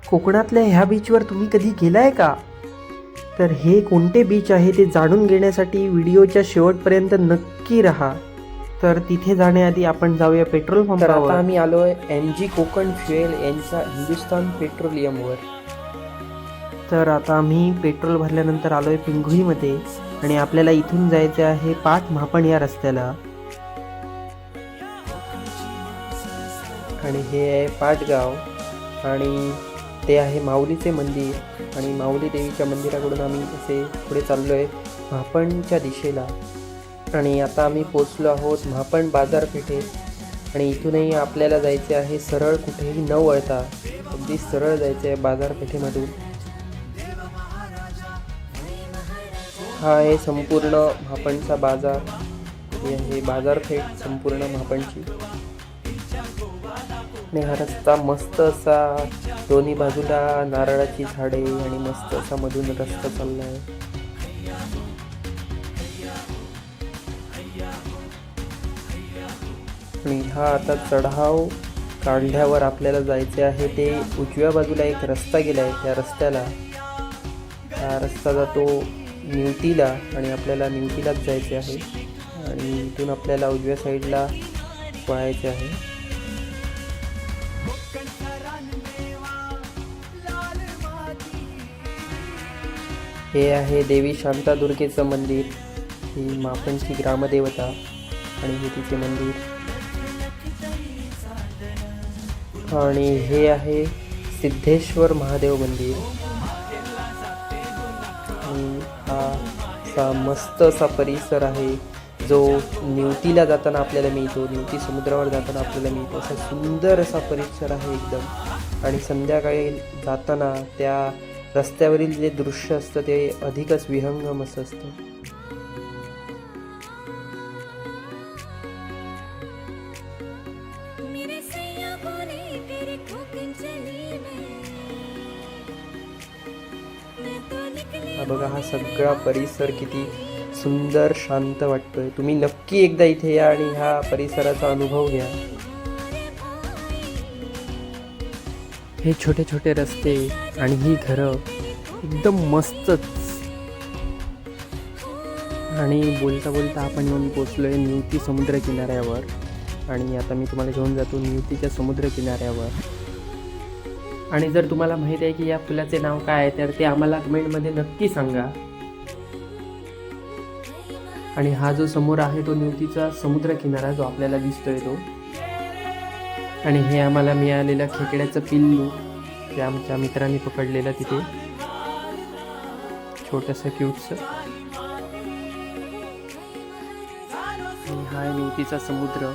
कोकणातल्या ह्या बीचवर तुम्ही कधी गेलाय का? तर हे कोणते बीच आहे ते जाणून घेण्यासाठी व्हिडिओच्या शेवटपर्यंत नक्की राहा. तर तिथे जाण्याआधी आपण जाऊया पेट्रोल पंपावर. तर आता आम्ही आलोय MG कोकण फ्युएल यांच्या हिंदुस्तान पेट्रोलियमवर. तर आता आम्ही पेट्रोल भरल्यानंतर आलोय पिंगुळीमध्ये आणि आपल्याला इथून जायचे आहे पाट म्हापण या रस्त्याला. आणि हे आहे पाटगाव आणि ते आहे माऊलीचे मंदिर आणि माऊली देवीच्या मंदिराकडून आम्ही असे पुढे चाललो आहे म्हापणच्या दिशेला. आणि आता आम्ही पोचलो आहोत म्हापण बाजारपेठेत आणि इथूनही आपल्याला जायचे आहे सरळ, कुठेही न वळता अगदी सरळ जायचे आहे बाजारपेठेमधून. हा आहे संपूर्ण म्हापणचा बाजार. ही आहे बाजारपेठ संपूर्ण म्हापणची. आणि हा रस्ता मस्त असा दोन्ही बाजूला नारळाची झाडे आणि मस्त असा मधून रस्ता चालला आहे. आणि हा आता चढाव काढल्यावर आपल्याला जायचे आहे ते उजव्या बाजूला एक रस्ता गेला आहे. त्या रस्त्याला हा रस्ता जातो निवतीला आणि आपल्याला निवतीलाच जायचे आहे. आणि इथून आपल्याला उजव्या साईडला वळायचे आहे. हे आहे देवी शांतादुर्गेचं मंदिर. ही मापणची ग्रामदेवता आणि हे तिचे मंदिर. आणि हे आहे सिद्धेश्वर महादेव मंदिर. आणि हा असा मस्त असा परिसर आहे जो निवतीला जाताना आपल्याला मिळतो, निवती समुद्रावर जाताना आपल्याला मिळतो. असा सुंदर असा परिसर आहे एकदम. आणि संध्याकाळी जाताना त्या रस्त्यावरील जे दृश्य असतं ते अधिकच विहंगम असं असतं. हा बघा, हा सगळा परिसर किती सुंदर शांत वाटतोय. तुम्ही नक्की एकदा इथे या आणि ह्या परिसराचा अनुभव घ्या. हे छोटे छोटे रस्ते आणि ही घरं एकदम मस्तच. आणि बोलता बोलता आपण येऊन पोचलो आहे निवती समुद्र किनाऱ्यावर. आणि आता मी तुम्हाला घेऊन जातो निवतीच्या समुद्र किनाऱ्यावर. आणि जर तुम्हाला माहीत आहे की या फुलाचे नाव काय आहे तर ते आम्हाला कमेंटमध्ये नक्की सांगा. आणि हा जो समोर आहे तो निवतीचा समुद्र किनारा जो आपल्याला दिसतोय तो. आणि हे आम्हाला मिळालेलं खेकड्याचं पिल्लू ते आमच्या मित्रांनी पकडलेलं तिथे छोटंसं क्यूटचं. आणि हा निवतीचा समुद्र.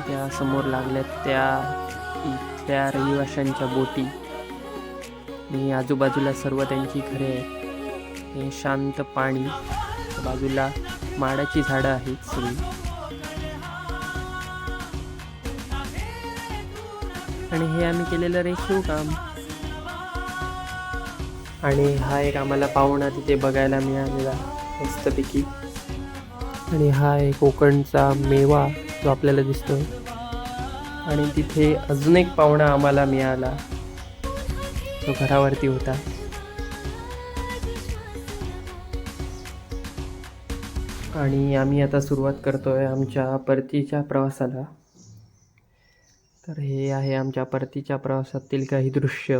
त्या समोर लागल्यात त्या इथल्या रहिवाशांच्या बोटी आणि आजूबाजूला सर्व त्यांची घरे आहेत. हे शांत पाणी, बाजूला माडाची झाडं आहेत सगळी. आणि हे आम्ही केलेलं रेखीव काम. आणि हा एक आम्हाला पाहुणा तिथे बघायला मिळालेला मस्तपैकी. आणि हा आहे कोकणचा मेवा जो आपल्याला दिसतोय. आणि तिथे अजून एक पाहुणा आम्हाला मिळाला जो घरावरती होता. आणि आम्ही आता सुरुवात करतोय आमच्या परतीच्या प्रवासाला. तर हे आहे आमच्या परतीच्या प्रवासातील काही दृश्य.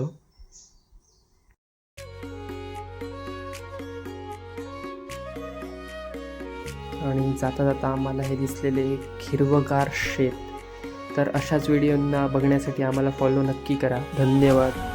आणि जाता जाता आम्हाला हे दिसलेले हिरवगार शेत. तर अशाच व्हिडिओंना बघण्यासाठी आम्हाला फॉलो नक्की करा. धन्यवाद.